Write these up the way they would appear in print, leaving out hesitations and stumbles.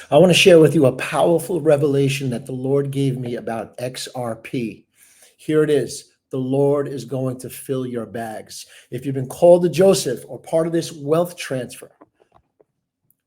I want to share with you a powerful revelation that the Lord gave me about XRP. Here it is. The Lord is going to fill your bags. If you've been called to Joseph or part of this wealth transfer,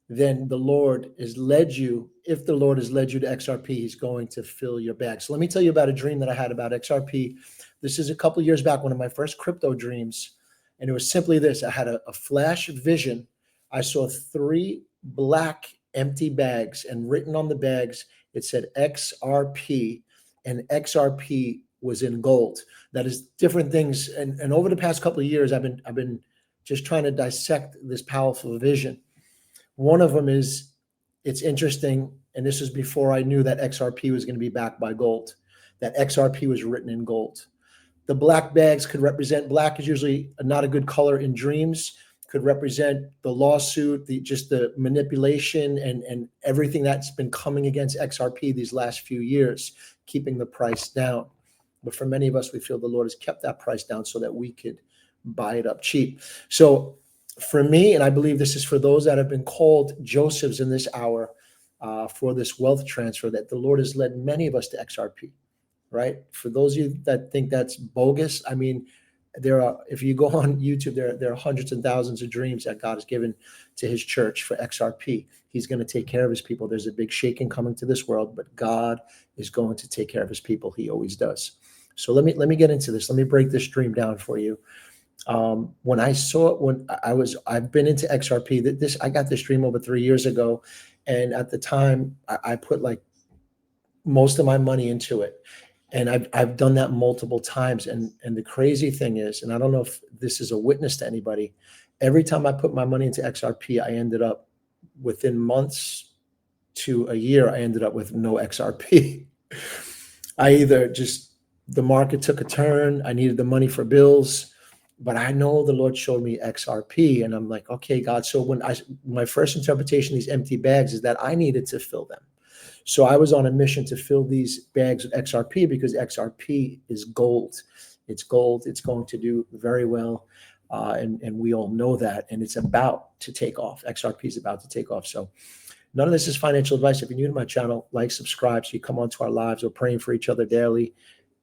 then the Lord has led you. If the Lord has led you to XRP, he's going to fill your bag. So let me tell you about a dream that I had about XRP. This is a couple of years back, one of my first crypto dreams. And it was simply this. I had a flash vision. I saw three black empty bags, and written on the bags, it said XRP, and XRP was in gold. That is different things. And over the past couple of years, I've been just trying to dissect this powerful vision. One of them is, it's interesting, and this is before I knew that XRP was going to be backed by gold, that XRP was written in gold. The black bags could represent, black is usually not a good color in dreams, could represent the lawsuit, just the manipulation and everything that's been coming against XRP these last few years, keeping the price down. But for many of us, we feel the Lord has kept that price down so that we could buy it up cheap. So for me, and I believe this is for those that have been called Josephs in this hour for this wealth transfer, that the Lord has led many of us to XRP, right? For those of you that think that's bogus, I mean, there are, if you go on YouTube, there are hundreds and thousands of dreams that God has given to his church for XRP. He's going to take care of his people. There's a big shaking coming to this world, but God is going to take care of his people. He always does. So let me get into this. Let me break this dream down for you. When I saw it, I've been into XRP. I got this dream over 3 years ago, and at the time, I put like most of my money into it, and I've done that multiple times. And the crazy thing is, and I don't know if this is a witness to anybody, every time I put my money into XRP, I ended up within months to a year, I ended up with no XRP. I either just, the market took a turn, I needed the money for bills, but I know the Lord showed me XRP, and I'm like, okay, God. So my first interpretation of these empty bags is that I needed to fill them. So I was on a mission to fill these bags with XRP because XRP is gold. It's gold. It's going to do very well. And we all know that. And it's about to take off. XRP is about to take off. So none of this is financial advice. If you're new to my channel, like, subscribe so you come onto our lives. We're praying for each other daily,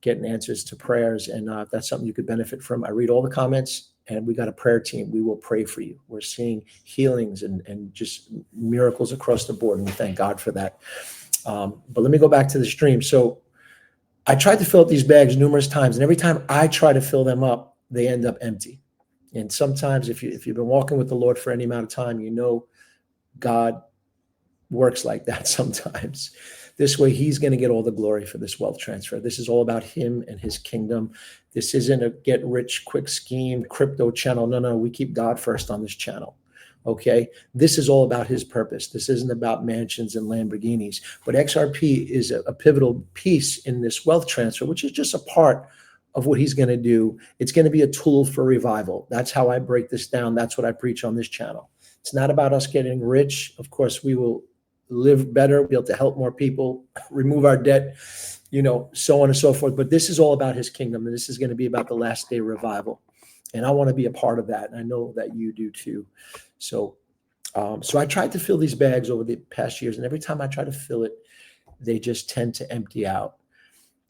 getting answers to prayers. And if that's something you could benefit from, I read all the comments, and we got a prayer team. We will pray for you. We're seeing healings and just miracles across the board. And we thank God for that. But let me go back to the stream. So I tried to fill up these bags numerous times, and every time I try to fill them up, they end up empty. And sometimes if you've been walking with the Lord for any amount of time, you know God works like that sometimes. This way, he's going to get all the glory for this wealth transfer. This is all about him and his kingdom. This isn't a get rich quick scheme, crypto channel. No, we keep God first on this channel. Okay, this is all about his purpose. This isn't about mansions and Lamborghinis, but XRP is a pivotal piece in this wealth transfer, which is just a part of what he's going to do. It's going to be a tool for revival. That's how I break this down. That's what I preach on this channel. It's not about us getting rich. Of course, we will live better, be able to help more people, remove our debt, so on and so forth. But this is all about his kingdom, and this is going to be about the last day revival. And I want to be a part of that. And I know that you do too. So I tried to fill these bags over the past years, and every time I try to fill it, they just tend to empty out.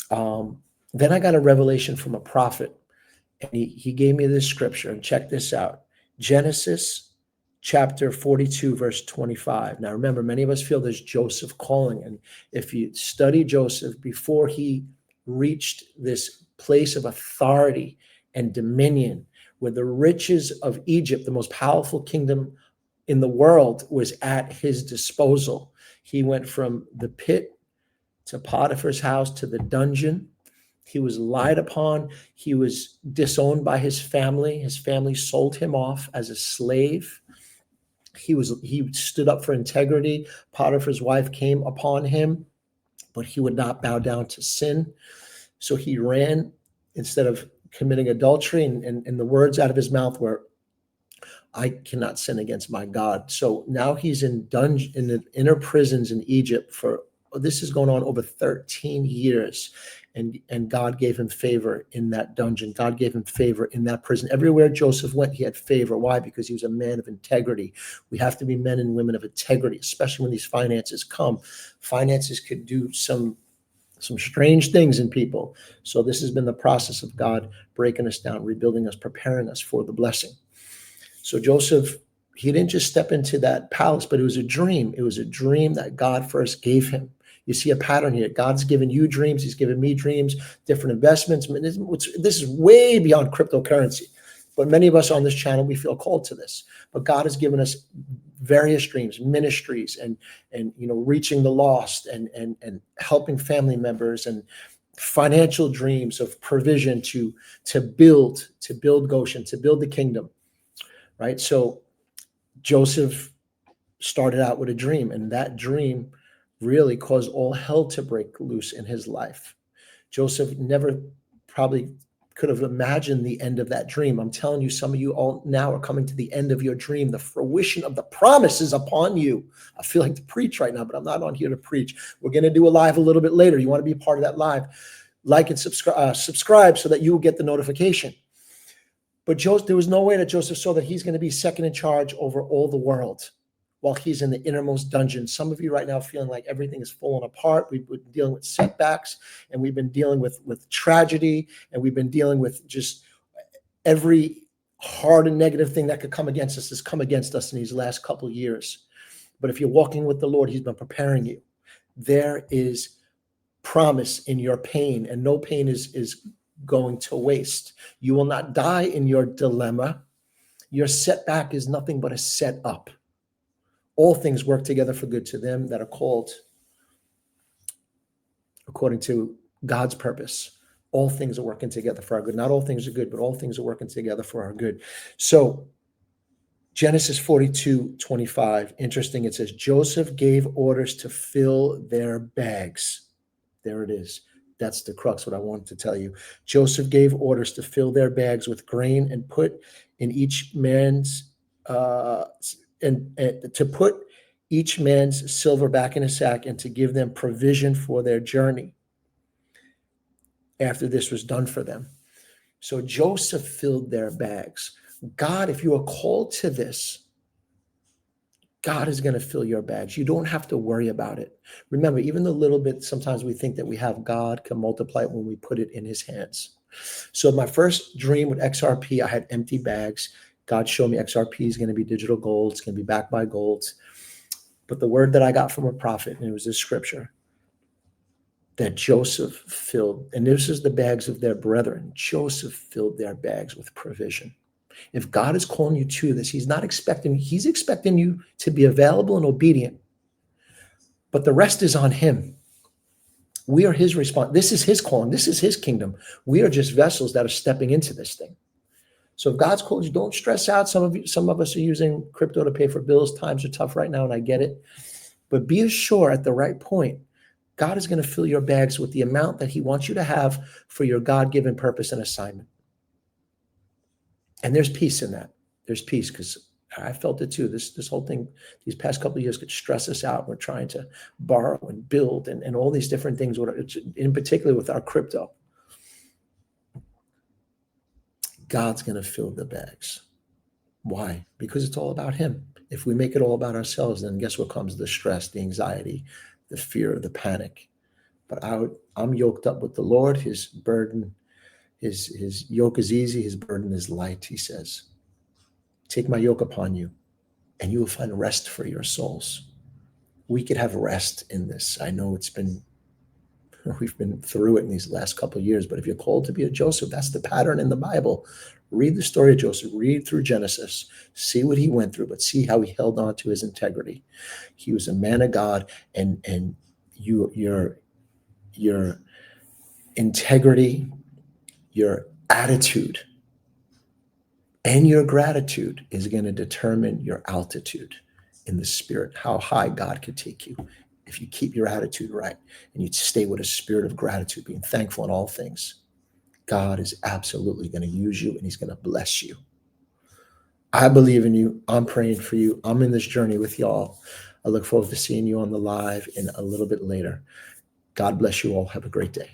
Then I got a revelation from a prophet, and he gave me this scripture, and check this out. Genesis chapter 42, verse 25. Now, remember, many of us feel there's Joseph calling. And if you study Joseph, before he reached this place of authority and dominion, where the riches of Egypt, the most powerful kingdom in the world, was at his disposal. He went from the pit to Potiphar's house to the dungeon. He was lied upon. He was disowned by his family. His family sold him off as a slave. He stood up for integrity. Potiphar's wife came upon him, but he would not bow down to sin. So he ran instead of committing adultery, and the words out of his mouth were, I cannot sin against my God. So now he's in the inner prisons in Egypt for this is going on over 13 years. And God gave him favor in that dungeon. God gave him favor in that prison. Everywhere Joseph went, he had favor. Why? Because he was a man of integrity. We have to be men and women of integrity, especially when these finances come. Finances could do some strange things in people. So this has been the process of God breaking us down, rebuilding us, preparing us for the blessing. So Joseph, he didn't just step into that palace, but it was a dream. It was a dream that God first gave him. You see a pattern here. God's given you dreams. He's given me dreams, different investments. This is way beyond cryptocurrency. But many of us on this channel, we feel called to this. But God has given us various dreams, ministries, and reaching the lost, and helping family members, and financial dreams of provision to build Goshen, to build the kingdom. Right? So Joseph started out with a dream, and that dream really caused all hell to break loose in his life. Joseph never probably could have imagined the end of that dream. I'm telling you, some of you all now are coming to the end of your dream. The fruition of the promise is upon you. I feel like to preach right now, but I'm not on here to preach. We're going to do a live a little bit later. You want to be a part of that live? Like and subscribe so that you will get the notification. But there was no way that Joseph saw that he's going to be second in charge over all the world while he's in the innermost dungeon. Some of you right now feeling like everything is falling apart. We've been dealing with setbacks, and we've been dealing with tragedy, and we've been dealing with just every hard and negative thing that could come against us has come against us in these last couple of years. But if you're walking with the Lord, he's been preparing you. There is promise in your pain, and no pain is going to waste. You will not die in your dilemma. Your setback is nothing but a setup. All things work together for good to them that are called according to God's purpose. All things are working together for our good. Not all things are good, but all things are working together for our good. So Genesis 42:25, interesting. It says, Joseph gave orders to fill their bags. There it is. That's the crux, what I wanted to tell you. Joseph gave orders to fill their bags with grain and put in each man's and to put each man's silver back in a sack, and to give them provision for their journey after this was done for them. So Joseph filled their bags. God, if you are called to this, God is going to fill your bags. You don't have to worry about it. Remember, even the little bit sometimes we think that we have, God can multiply it when we put it in his hands. So my first dream with XRP, I had empty bags. God showed me XRP is going to be digital gold. It's going to be backed by gold. But the word that I got from a prophet, and it was this scripture, that Joseph filled, and this is the bags of their brethren. Joseph filled their bags with provision. If God is calling you to this, he's expecting you to be available and obedient. But the rest is on him. We are his response. This is his calling. This is his kingdom. We are just vessels that are stepping into this thing. So if God's called you, don't stress out. Some of us are using crypto to pay for bills. Times are tough right now, and I get it. But be assured at the right point, God is going to fill your bags with the amount that he wants you to have for your God-given purpose and assignment. And there's peace in that. There's peace, because I felt it too. This whole thing, these past couple of years could stress us out. We're trying to borrow and build and all these different things, in particular with our crypto. God's going to fill the bags. Why? Because it's all about him. If we make it all about ourselves, then guess what comes? The stress, the anxiety, the fear, the panic. But I'm yoked up with the Lord. His burden, his yoke is easy. His burden is light, he says. Take my yoke upon you, and you will find rest for your souls. We could have rest in this. I know we've been through it in these last couple of years, but if you're called to be a Joseph, that's the pattern in the Bible. Read the story of Joseph, read through Genesis, see what he went through, but see how he held on to his integrity. He was a man of God, and your integrity, your attitude, and your gratitude is going to determine your altitude in the spirit, how high God could take you. If you keep your attitude right and you stay with a spirit of gratitude, being thankful in all things, God is absolutely going to use you, and he's going to bless you. I believe in you. I'm praying for you. I'm in this journey with y'all. I look forward to seeing you on the live in a little bit later. God bless you all. Have a great day.